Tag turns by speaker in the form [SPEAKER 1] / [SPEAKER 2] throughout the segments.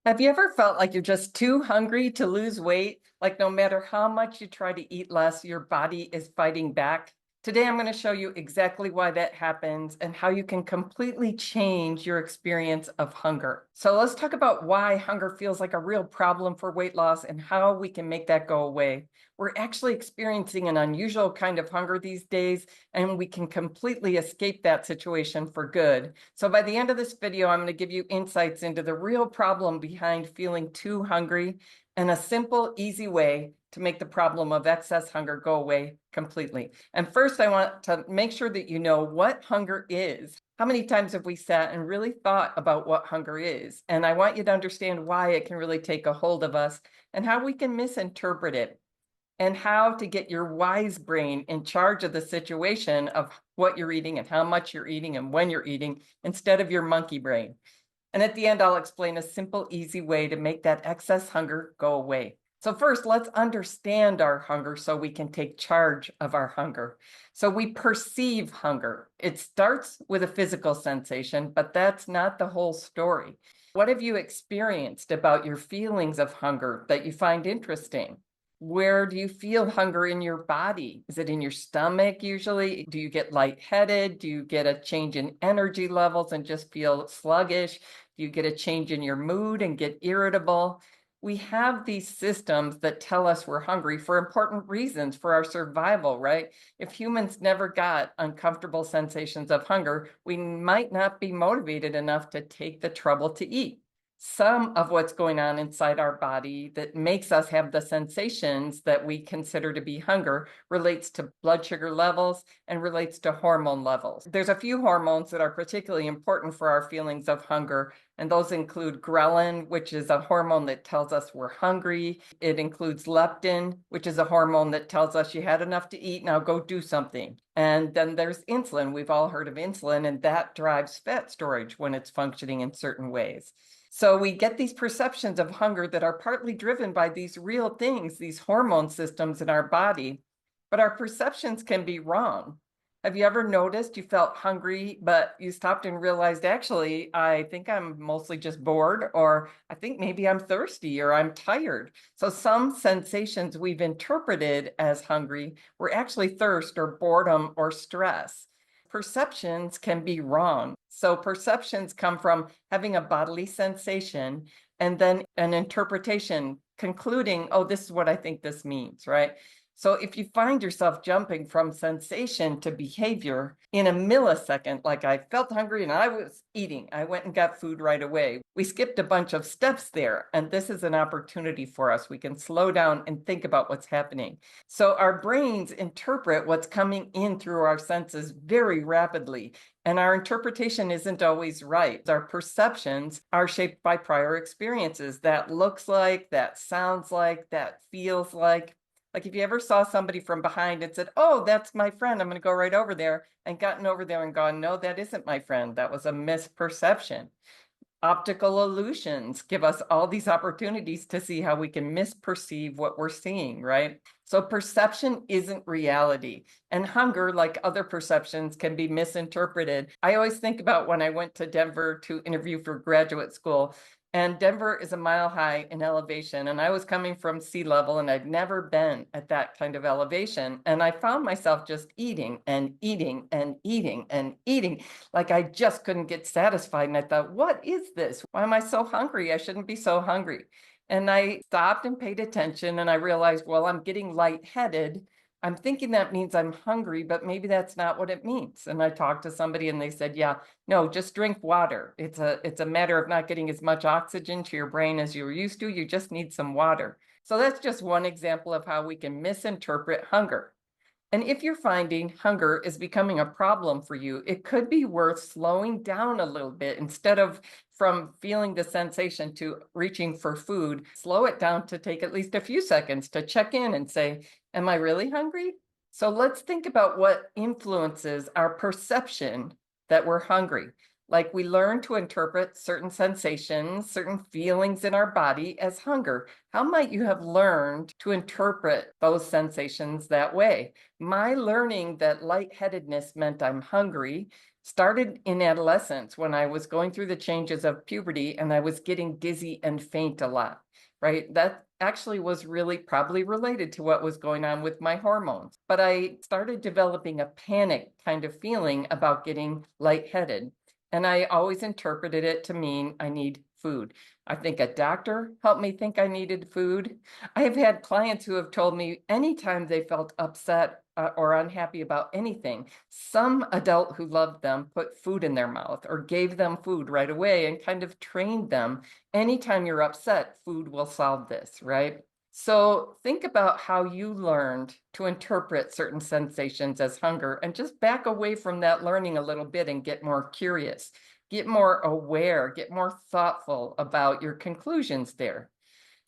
[SPEAKER 1] Have you ever felt like you're just too hungry to lose weight? Like no matter how much you try to eat less, your body is fighting back? Today, I'm going to show you exactly why that happens and how you can completely change your experience of hunger. So let's talk about why hunger feels like a real problem for weight loss and how we can make that go away. We're actually experiencing an unusual kind of hunger these days, and we can completely escape that situation for good. So by the end of this video, I'm going to give you insights into the real problem behind feeling too hungry and a simple, easy way to make the problem of excess hunger go away completely. And first, I want to make sure that you know what hunger is. How many times have we sat and really thought about what hunger is? And I want you to understand why it can really take a hold of us and how we can misinterpret it, and how to get your wise brain in charge of the situation of what you're eating and how much you're eating and when you're eating, instead of your monkey brain. And at the end, I'll explain a simple, easy way to make that excess hunger go away. So first, let's understand our hunger so we can take charge of our hunger. So we perceive hunger. It starts with a physical sensation, but that's not the whole story. What have you experienced about your feelings of hunger that you find interesting? Where do you feel hunger in your body? Is it in your stomach usually? Do you get lightheaded? Do you get a change in energy levels and just feel sluggish? Do you get a change in your mood and get irritable? We have these systems that tell us we're hungry for important reasons, for our survival, right? If humans never got uncomfortable sensations of hunger, we might not be motivated enough to take the trouble to eat. Some of what's going on inside our body that makes us have the sensations that we consider to be hunger relates to blood sugar levels and relates to hormone levels. There's a few hormones that are particularly important for our feelings of hunger, and those include ghrelin, which is a hormone that tells us we're hungry. It includes leptin, which is a hormone that tells us you had enough to eat, now go do something. And then there's insulin. We've all heard of insulin, and that drives fat storage when it's functioning in certain ways. So we get these perceptions of hunger that are partly driven by these real things, these hormone systems in our body, but our perceptions can be wrong. Have you ever noticed you felt hungry, but you stopped and realized, actually, I think I'm mostly just bored, or I think maybe I'm thirsty, or I'm tired. So some sensations we've interpreted as hungry were actually thirst or boredom or stress. Perceptions can be wrong. So perceptions come from having a bodily sensation and then an interpretation concluding, oh, this is what I think this means, right? So if you find yourself jumping from sensation to behavior in a millisecond, like I felt hungry and I was eating, I went and got food right away. We skipped a bunch of steps there, and this is an opportunity for us. We can slow down and think about what's happening. So our brains interpret what's coming in through our senses very rapidly, and our interpretation isn't always right. Our perceptions are shaped by prior experiences. That looks like, that sounds like, that feels like. Like if you ever saw somebody from behind and said, oh, that's my friend, I'm going to go right over there, and gotten over there and gone, no, that isn't my friend. That was a misperception. Optical illusions give us all these opportunities to see how we can misperceive what we're seeing, right? So perception isn't reality. And hunger, like other perceptions, can be misinterpreted. I always think about when I went to Denver to interview for graduate school. And Denver is a mile high in elevation, and I was coming from sea level, and I'd never been at that kind of elevation. And I found myself just eating and eating and eating and eating, like I just couldn't get satisfied. And I thought, what is this? Why am I so hungry? I shouldn't be so hungry. And I stopped and paid attention, and I realized, well, I'm getting lightheaded. I'm thinking that means I'm hungry, but maybe that's not what it means. And I talked to somebody and they said, yeah, no, just drink water. It's a matter of not getting as much oxygen to your brain as you're used to. You just need some water. So that's just one example of how we can misinterpret hunger. And if you're finding hunger is becoming a problem for you, it could be worth slowing down a little bit. Instead of from feeling the sensation to reaching for food, slow it down to take at least a few seconds to check in and say, am I really hungry? So let's think about what influences our perception that we're hungry. Like we learn to interpret certain sensations, certain feelings in our body as hunger. How might you have learned to interpret those sensations that way? My learning that lightheadedness meant I'm hungry Started in adolescence when I was going through the changes of puberty and I was getting dizzy and faint a lot, right? That actually was really probably related to what was going on with my hormones. But I started developing a panic kind of feeling about getting lightheaded. And I always interpreted it to mean I need food. I think a doctor helped me think I needed food. I have had clients who have told me anytime they felt upset or unhappy about anything, some adult who loved them put food in their mouth or gave them food right away and kind of trained them. Anytime you're upset, food will solve this, right? So think about how you learned to interpret certain sensations as hunger and just back away from that learning a little bit and get more curious, get more aware, get more thoughtful about your conclusions there.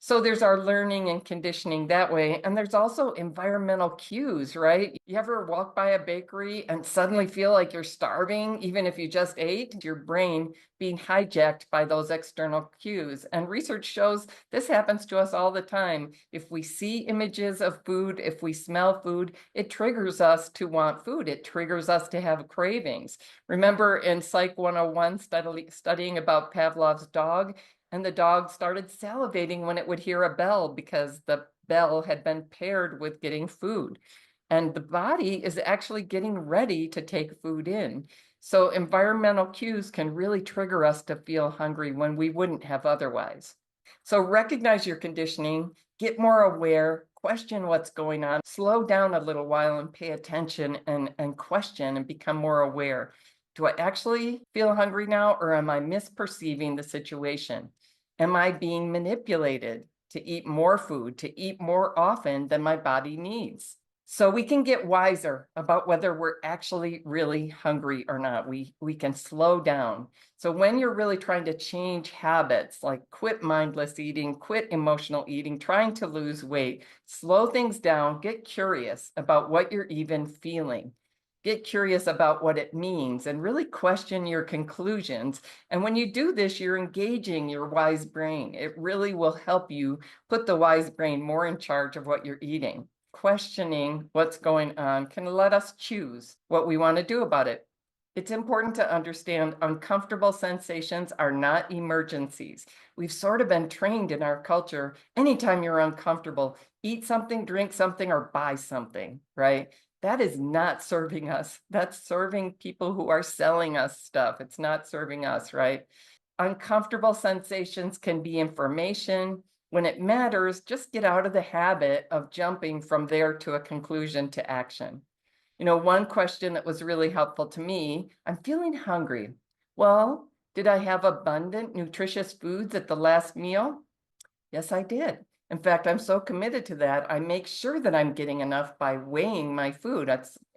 [SPEAKER 1] So there's our learning and conditioning that way. And there's also environmental cues, right? You ever walk by a bakery and suddenly feel like you're starving, even if you just ate? Your brain being hijacked by those external cues. And research shows this happens to us all the time. If we see images of food, if we smell food, it triggers us to want food. It triggers us to have cravings. Remember in Psych 101 studying about Pavlov's dog? And the dog started salivating when it would hear a bell because the bell had been paired with getting food. And the body is actually getting ready to take food in. So environmental cues can really trigger us to feel hungry when we wouldn't have otherwise. So recognize your conditioning, get more aware, question what's going on, slow down a little while and pay attention and question and become more aware. Do I actually feel hungry now, or am I misperceiving the situation? Am I being manipulated to eat more food, to eat more often than my body needs? So we can get wiser about whether we're actually really hungry or not. We can slow down. So when you're really trying to change habits, like quit mindless eating, quit emotional eating, trying to lose weight, slow things down, get curious about what you're even feeling. Get curious about what it means and really question your conclusions. And when you do this, you're engaging your wise brain. It really will help you put the wise brain more in charge of what you're eating. Questioning what's going on can let us choose what we want to do about it. It's important to understand uncomfortable sensations are not emergencies. We've sort of been trained in our culture. Anytime you're uncomfortable, eat something, drink something, or buy something, right? That is not serving us. That's serving people who are selling us stuff. It's not serving us, right? Uncomfortable sensations can be information. When it matters, just get out of the habit of jumping from there to a conclusion to action. One question that was really helpful to me, I'm feeling hungry. Well, did I have abundant, nutritious foods at the last meal? Yes, I did. In fact, I'm so committed to that. I make sure that I'm getting enough by weighing my food.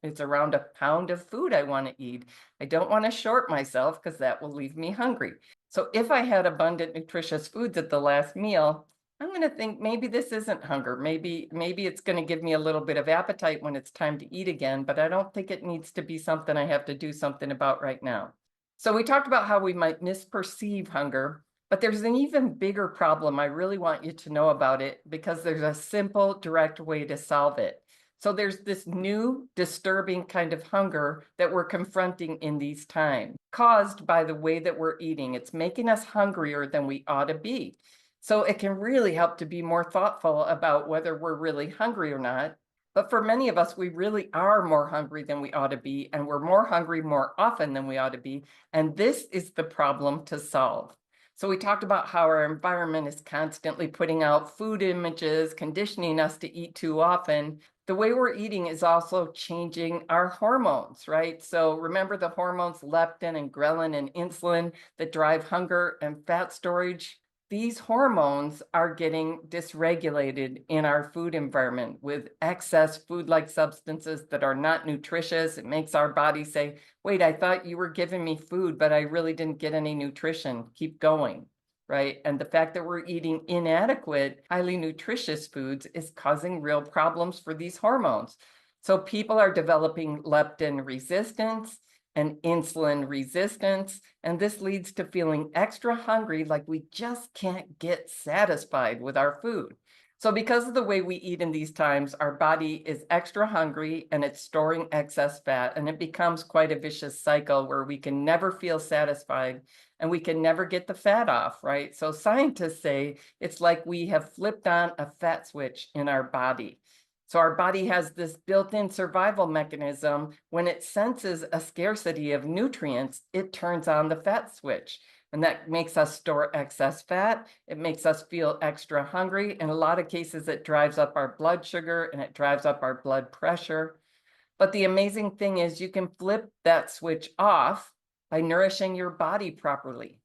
[SPEAKER 1] It's around a pound of food I want to eat. I don't want to short myself because that will leave me hungry. So if I had abundant, nutritious foods at the last meal, I'm going to think maybe this isn't hunger. Maybe it's going to give me a little bit of appetite when it's time to eat again, but I don't think it needs to be something I have to do something about right now. So we talked about how we might misperceive hunger. But there's an even bigger problem. I really want you to know about it because there's a simple, direct way to solve it. So there's this new, disturbing kind of hunger that we're confronting in these times, caused by the way that we're eating. It's making us hungrier than we ought to be. So it can really help to be more thoughtful about whether we're really hungry or not. But for many of us, we really are more hungry than we ought to be, and we're more hungry more often than we ought to be. And this is the problem to solve. So we talked about how our environment is constantly putting out food images, conditioning us to eat too often. The way we're eating is also changing our hormones, right? So remember the hormones leptin and ghrelin and insulin that drive hunger and fat storage? These hormones are getting dysregulated in our food environment with excess food-like substances that are not nutritious. It makes our body say, wait, I thought you were giving me food, but I really didn't get any nutrition. Keep going, right? And the fact that we're eating inadequate, highly nutritious foods is causing real problems for these hormones. So people are developing leptin resistance and insulin resistance, and this leads to feeling extra hungry, like we just can't get satisfied with our food. So because of the way we eat in these times, our body is extra hungry and it's storing excess fat, and it becomes quite a vicious cycle where we can never feel satisfied and we can never get the fat off, right? So scientists say it's like we have flipped on a fat switch in our body. So our body has this built-in survival mechanism. When it senses a scarcity of nutrients, it turns on the fat switch. And that makes us store excess fat. It makes us feel extra hungry. In a lot of cases, it drives up our blood sugar and it drives up our blood pressure. But the amazing thing is you can flip that switch off by nourishing your body properly.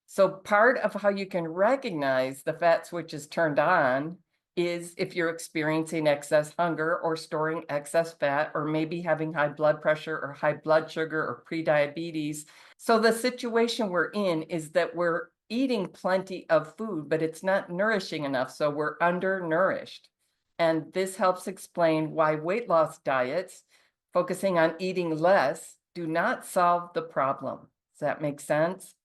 [SPEAKER 1] So part of how you can recognize the fat switch is turned on is if you're experiencing excess hunger or storing excess fat, or maybe having high blood pressure or high blood sugar or prediabetes. So the situation we're in is that we're eating plenty of food, but it's not nourishing enough. So we're undernourished. And this helps explain why weight loss diets focusing on eating less do not solve the problem. Does that make sense?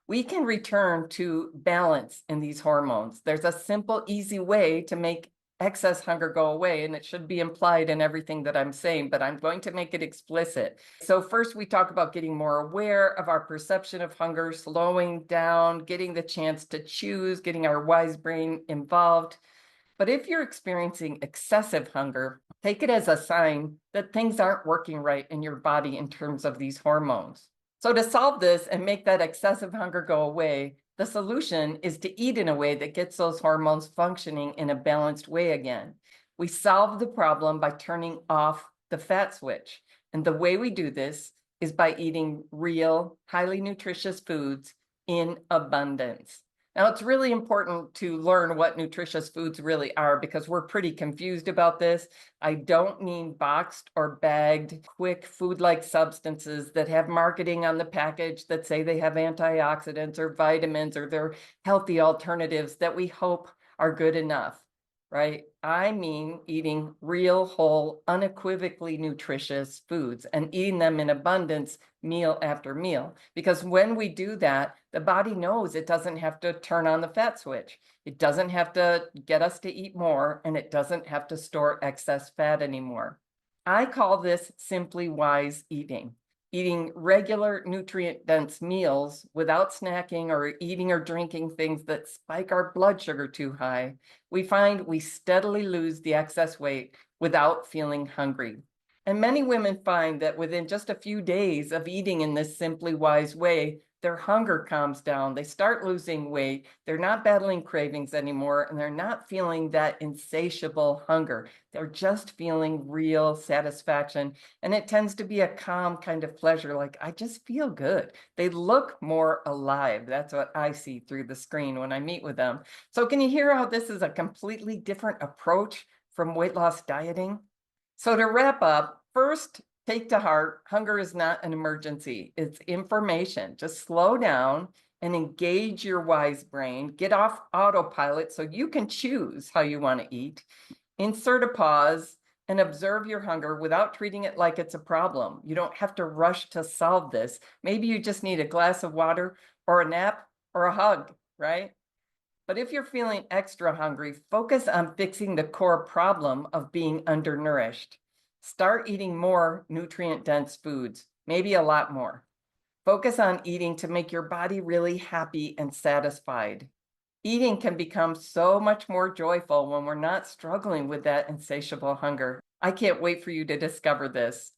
[SPEAKER 1] We can return to balance in these hormones. There's a simple, easy way to make excess hunger go away, and it should be implied in everything that I'm saying, but I'm going to make it explicit. So first, we talk about getting more aware of our perception of hunger, slowing down, getting the chance to choose, getting our wise brain involved. But if you're experiencing excessive hunger, take it as a sign that things aren't working right in your body in terms of these hormones. So to solve this and make that excessive hunger go away, the solution is to eat in a way that gets those hormones functioning in a balanced way again. We solve the problem by turning off the fat switch. And the way we do this is by eating real, highly nutritious foods in abundance. Now, it's really important to learn what nutritious foods really are because we're pretty confused about this. I don't mean boxed or bagged, quick food-like substances that have marketing on the package that say they have antioxidants or vitamins or they're healthy alternatives that we hope are good enough, right? I mean eating real, whole, unequivocally nutritious foods and eating them in abundance meal after meal. Because when we do that, the body knows it doesn't have to turn on the fat switch. It doesn't have to get us to eat more, and it doesn't have to store excess fat anymore. I call this SimplyWise Eating. Eating regular nutrient-dense meals without snacking or eating or drinking things that spike our blood sugar too high, we find we steadily lose the excess weight without feeling hungry. And many women find that within just a few days of eating in this SimplyWise way, their hunger calms down. They start losing weight. They're not battling cravings anymore, and they're not feeling that insatiable hunger. They're just feeling real satisfaction. And it tends to be a calm kind of pleasure, like, I just feel good. They look more alive. That's what I see through the screen when I meet with them. So can you hear how this is a completely different approach from weight loss dieting? So to wrap up, first, take to heart, hunger is not an emergency. It's information. Just slow down and engage your wise brain. Get off autopilot so you can choose how you want to eat. Insert a pause and observe your hunger without treating it like it's a problem. You don't have to rush to solve this. Maybe you just need a glass of water or a nap or a hug, right? But if you're feeling extra hungry, focus on fixing the core problem of being undernourished. Start eating more nutrient-dense foods, maybe a lot more. Focus on eating to make your body really happy and satisfied. Eating can become so much more joyful when we're not struggling with that insatiable hunger. I can't wait for you to discover this.